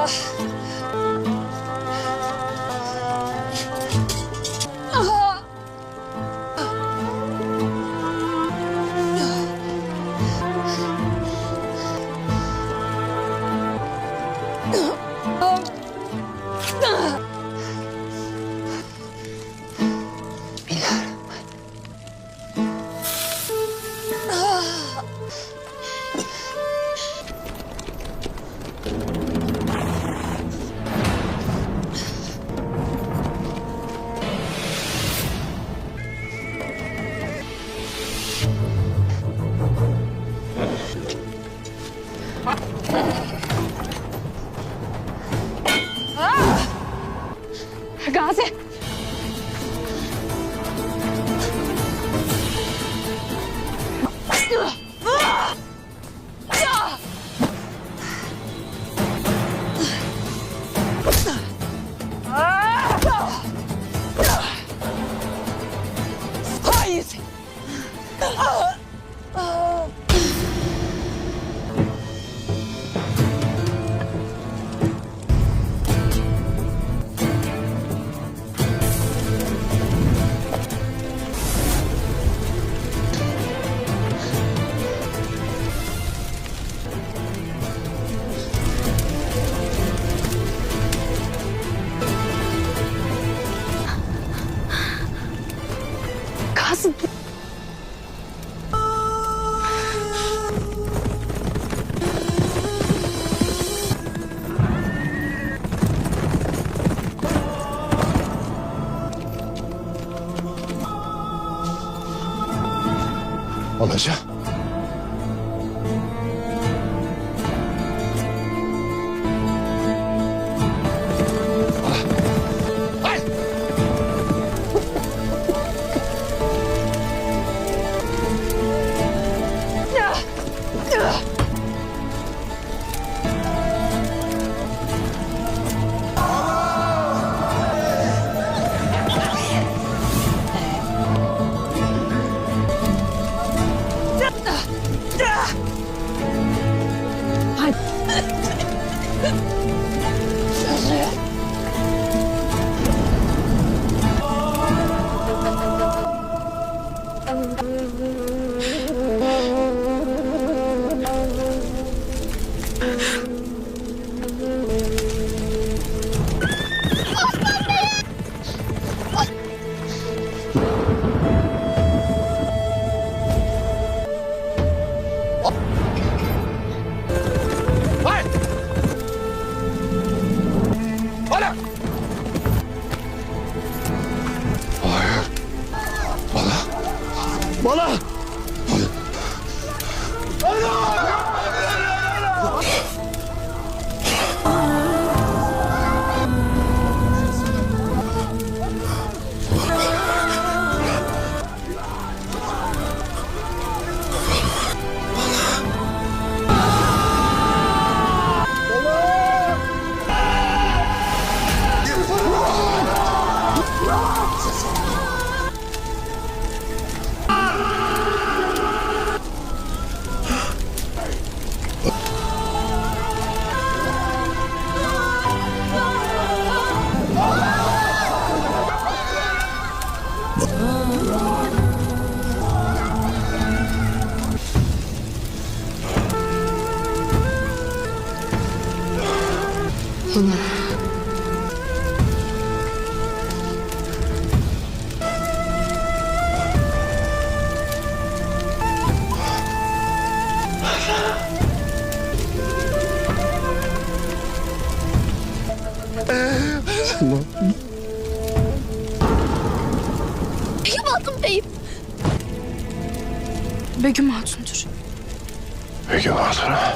Gazi. Hayır. Gazi. Alaca. Bala! Begüm Hatun Bey'im. Begüm Hatun'dur. Begüm Hatun'a.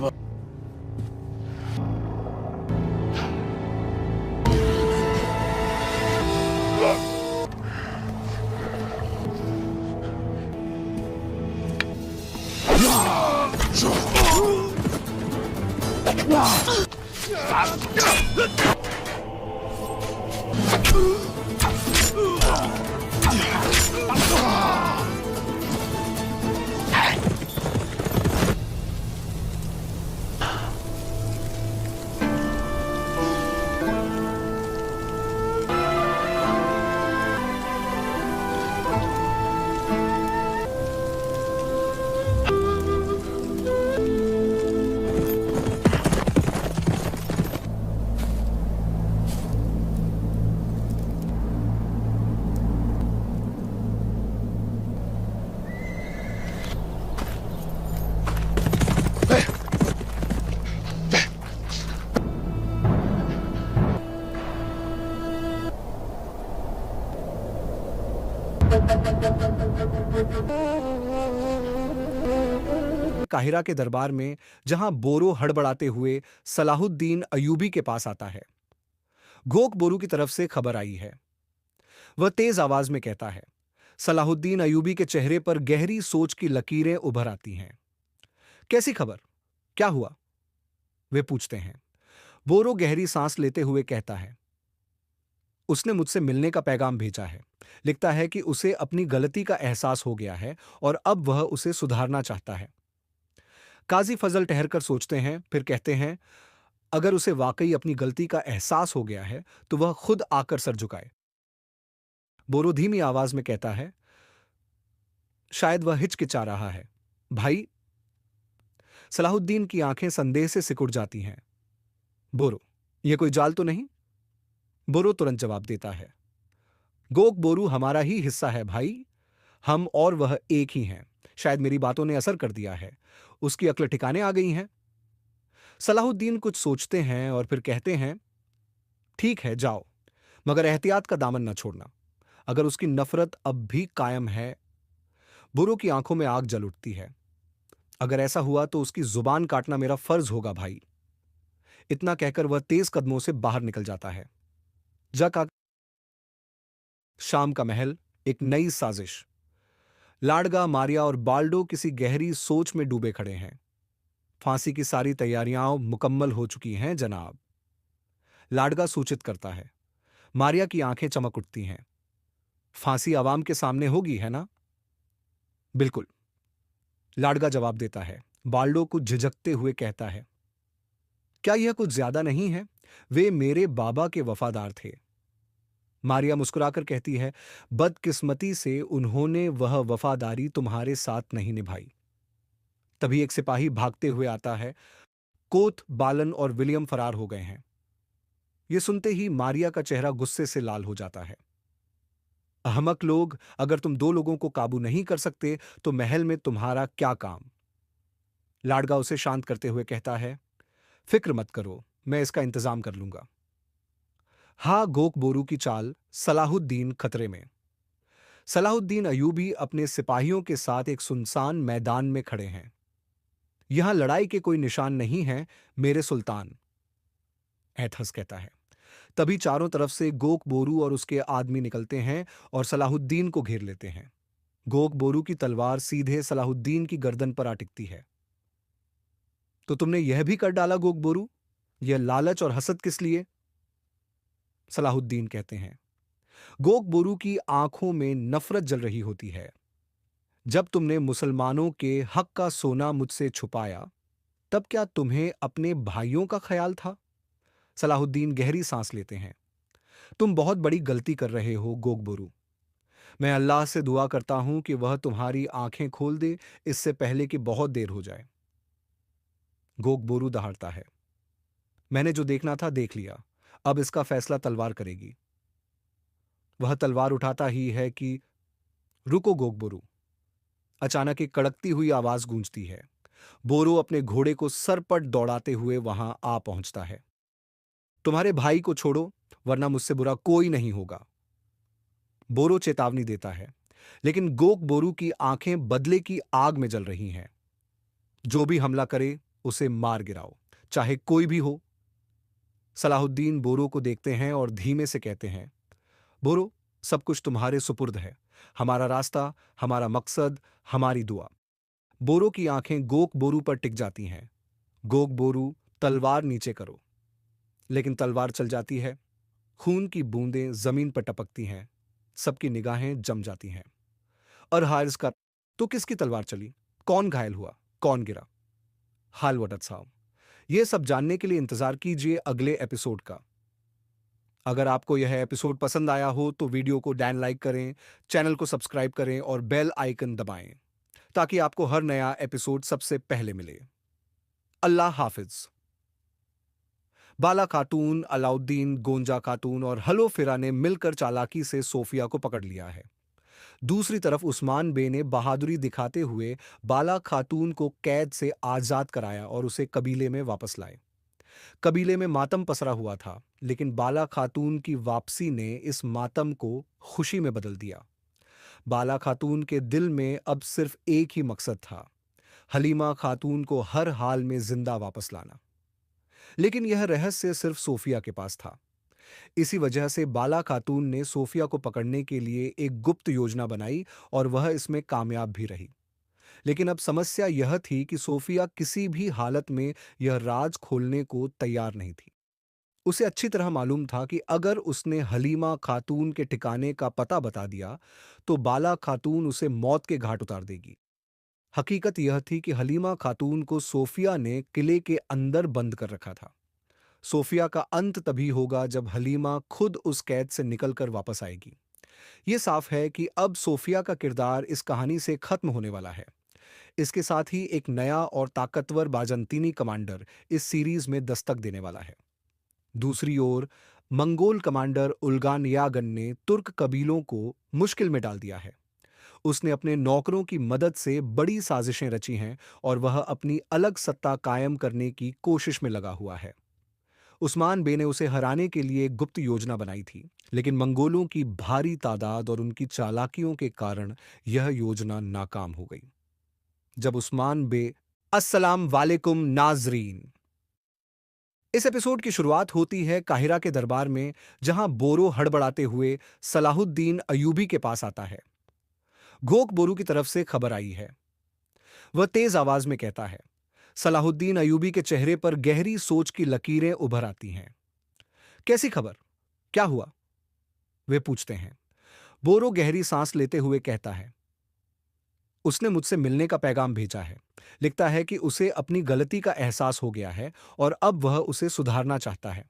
बात। Cairo के दरबार में जहां बोरो हड़बड़ाते हुए सलाहुद्दीन अयूबी के पास आता है। गोक बोरू की तरफ से खबर आई है। वह तेज आवाज में कहता है। सलाहुद्दीन अयूबी के चेहरे पर गहरी सोच की लकीरें उभर आती हैं। कैसी खबर? क्या हुआ? वे पूछते हैं। बोरो गहरी सांस लेते हुए कहता है, उसने मुझसे मिलने का पैगाम भेजा है। लिखता है कि उसे अपनी गलती का एहसास हो गया है और अब वह उसे सुधारना चाहता है। काजी फजल ठहरकर सोचते हैं, फिर कहते हैं, अगर उसे वाकई अपनी गलती का एहसास हो गया है तो वह खुद आकर सर झुकाए। बोरो धीमी आवाज में कहता है, शायद वह हिचकिचा रहा है। भाई। सलाहुद्दीन की आंखें संदेह से सिकुड़ जाती हैं। बोरो, यह कोई जाल तो नहीं? बोरो तुरंत जवाब देता है, गोक बोरू हमारा ही हिस्सा है भाई। हम और वह एक ही हैं। शायद मेरी बातों ने असर कर दिया है। उसकी अक्ल ठिकाने आ गई हैं। सलाहुद्दीन कुछ सोचते हैं और फिर कहते हैं, ठीक है जाओ, मगर एहतियात का दामन न छोड़ना। अगर उसकी नफरत अब भी कायम है। बोरो की आंखों में आग जल उठती है। अगर ऐसा हुआ तो उसकी जुबान काटना मेरा फर्ज होगा भाई। इतना कहकर वह तेज कदमों से बाहर निकल जाता है। जक शाम का महल, एक नई साजिश। लाडगा, मारिया और बाल्डो किसी गहरी सोच में डूबे खड़े हैं। फांसी की सारी तैयारियां मुकम्मल हो चुकी हैं जनाब। लाडगा सूचित करता है। मारिया की आंखें चमक उठती हैं। फांसी आवाम के सामने होगी, है ना? बिल्कुल, लाडगा जवाब देता है। बाल्डो कुछ झिझकते हुए कहता है, क्या यह कुछ ज्यादा नहीं है? वे मेरे बाबा के वफादार थे। मारिया मुस्कुराकर कहती है, बदकिस्मती से उन्होंने वह वफादारी तुम्हारे साथ नहीं निभाई। तभी एक सिपाही भागते हुए आता है। कोत, बालन और विलियम फरार हो गए हैं। यह सुनते ही मारिया का चेहरा गुस्से से लाल हो जाता है। अहमक लोग, अगर तुम दो लोगों को काबू नहीं कर सकते तो महल में तुम्हारा क्या काम? लाडगा उसे शांत करते हुए कहता है, फिक्र मत करो, मैं इसका इंतजाम कर लूंगा। हा गोक बोरू की चाल। सलाहुद्दीन खतरे में। सलाहुद्दीन अयूबी अपने सिपाहियों के साथ एक सुनसान मैदान में खड़े हैं। यहां लड़ाई के कोई निशान नहीं है मेरे सुल्तान, एथस कहता है। तभी चारों तरफ से गोक बोरू और उसके आदमी निकलते हैं और सलाहुद्दीन को घेर लेते हैं। गोक बोरू की तलवार सीधे सलाहुद्दीन की गर्दन पर आ टिकती है। तो तुमने यह भी कर डाला गोक बोरू? यह लालच और हसद किस लिए? सलाहुद्दीन कहते हैं। गोक बोरू की आंखों में नफरत जल रही होती है। जब तुमने मुसलमानों के हक का सोना मुझसे छुपाया, तब क्या तुम्हें अपने भाइयों का ख्याल था? सलाहुद्दीन गहरी सांस लेते हैं। तुम बहुत बड़ी गलती कर रहे हो गोक बोरू। मैं अल्लाह से दुआ करता हूं कि वह तुम्हारी आंखें खोल दे, इससे पहले कि बहुत देर हो जाए। गोक बोरू दहाड़ता है। मैंने जो देखना था देख लिया, अब इसका फैसला तलवार करेगी। वह तलवार उठाता ही है कि रुको गोक बोरू। अचानक एक कड़कती हुई आवाज गूंजती है। बोरो अपने घोड़े को सरपट दौड़ाते हुए वहां आ पहुंचता है। तुम्हारे भाई को छोड़ो, वरना मुझसे बुरा कोई नहीं होगा। बोरो चेतावनी देता है, लेकिन गोक बोरू की आंखें बदले की आग में जल रही हैं। जो भी हमला करे उसे मार गिराओ, चाहे कोई भी हो। सलाहुद्दीन बोरो को देखते हैं और धीमे से कहते हैं, बोरो, सब कुछ तुम्हारे सुपुर्द है। हमारा रास्ता, हमारा मकसद, हमारी दुआ। बोरो की आंखें गोक बोरू पर टिक जाती हैं। गोक बोरू, तलवार नीचे करो। लेकिन तलवार चल जाती है। खून की बूंदें जमीन पर टपकती हैं। सबकी निगाहें जम जाती हैं। और हारिस का, तो किसकी तलवार चली? कौन घायल हुआ? कौन गिरा? हाल वटत साहब, यह सब जानने के लिए इंतजार कीजिए अगले एपिसोड का। अगर आपको यह एपिसोड पसंद आया हो तो वीडियो को डैन लाइक करें, चैनल को सब्सक्राइब करें और बेल आइकन दबाएं ताकि आपको हर नया एपिसोड सबसे पहले मिले। अल्लाह हाफिज। बाला खातून, अलाउद्दीन, गोंजा खातून और हलो फिरा ने मिलकर चालाकी से सोफिया को पकड़ लिया है। दूसरी तरफ उस्मान बे ने बहादुरी दिखाते हुए बाला खातून को कैद से आजाद कराया और उसे कबीले में वापस लाए। कबीले में मातम पसरा हुआ था, लेकिन बाला खातून की वापसी ने इस मातम को खुशी में बदल दिया। बाला खातून के दिल में अब सिर्फ एक ही मकसद था, हलीमा खातून को हर हाल में जिंदा वापस लाना। लेकिन यह रहस्य सिर्फ सोफिया के पास था। इसी वजह से बाला खातून ने सोफिया को पकड़ने के लिए एक गुप्त योजना बनाई और वह इसमें कामयाब भी रही। लेकिन अब समस्या यह थी कि सोफिया किसी भी हालत में यह राज खोलने को तैयार नहीं थी। उसे अच्छी तरह मालूम था कि अगर उसने हलीमा खातून के ठिकाने का पता बता दिया तो बाला खातून उसे मौत के घाट उतार देगी। हकीकत यह थी कि हलीमा खातून को सोफिया ने किले के अंदर बंद कर रखा था। सोफिया का अंत तभी होगा जब हलीमा खुद उस कैद से निकलकर वापस आएगी। यह साफ है कि अब सोफिया का किरदार इस कहानी से खत्म होने वाला है। इसके साथ ही एक नया और ताकतवर बाजंतीनी कमांडर इस सीरीज में दस्तक देने वाला है। दूसरी ओर मंगोल कमांडर उल्गान यागन ने तुर्क कबीलों को मुश्किल में डाल दिया है। उसने अपने नौकरों की मदद से बड़ी साजिशें रची हैं और वह अपनी अलग सत्ता कायम करने की कोशिश में लगा हुआ है। उस्मान बे ने उसे हराने के लिए एक गुप्त योजना बनाई थी, लेकिन मंगोलों की भारी तादाद और उनकी चालाकियों के कारण यह योजना नाकाम हो गई। जब उस्मान बे, अस्सलाम वालेकुम नाजरीन। इस एपिसोड की शुरुआत होती है काहिरा के दरबार में, जहां बोरो हड़बड़ाते हुए सलाहुद्दीन अयूबी के पास आता है। गोक बोरू की तरफ से खबर आई है। वह तेज आवाज में कहता है। सलाहुद्दीन अयूबी के चेहरे पर गहरी सोच की लकीरें उभर आती हैं। कैसी खबर? क्या हुआ? वे पूछते हैं। बोरो गहरी सांस लेते हुए कहता है, उसने मुझसे मिलने का पैगाम भेजा है। लिखता है कि उसे अपनी गलती का एहसास हो गया है और अब वह उसे सुधारना चाहता है।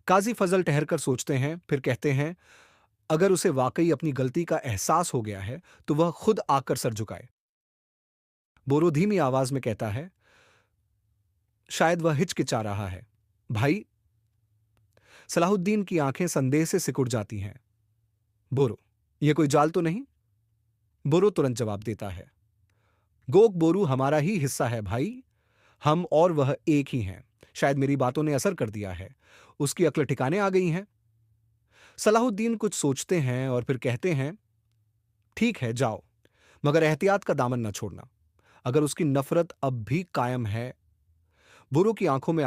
काजी फजल ठहरकर सोचते हैं, फिर कहते हैं, अगर उसे वाकई अपनी गलती का एहसास हो गया है तो वह खुद आकर सर झुकाए। बोरो धीमी आवाज में कहता है, शायद वह हिचकिचा रहा है। भाई। सलाहुद्दीन की आंखें संदेह से सिकुड़ जाती हैं। बोरो, यह कोई जाल तो नहीं? बोरो तुरंत जवाब देता है, गोक बोरू हमारा ही हिस्सा है भाई। हम और वह एक ही हैं। शायद मेरी बातों ने असर कर दिया है। उसकी अक्ल ठिकाने आ गई हैं। सलाहुद्दीन कुछ सोचते हैं और फिर कहते हैं, ठीक है, जाओ, मगर एहतियात का दामन न छोड़ना। अगर उसकी नफरत अब भी कायम है। बोरो की आंखों में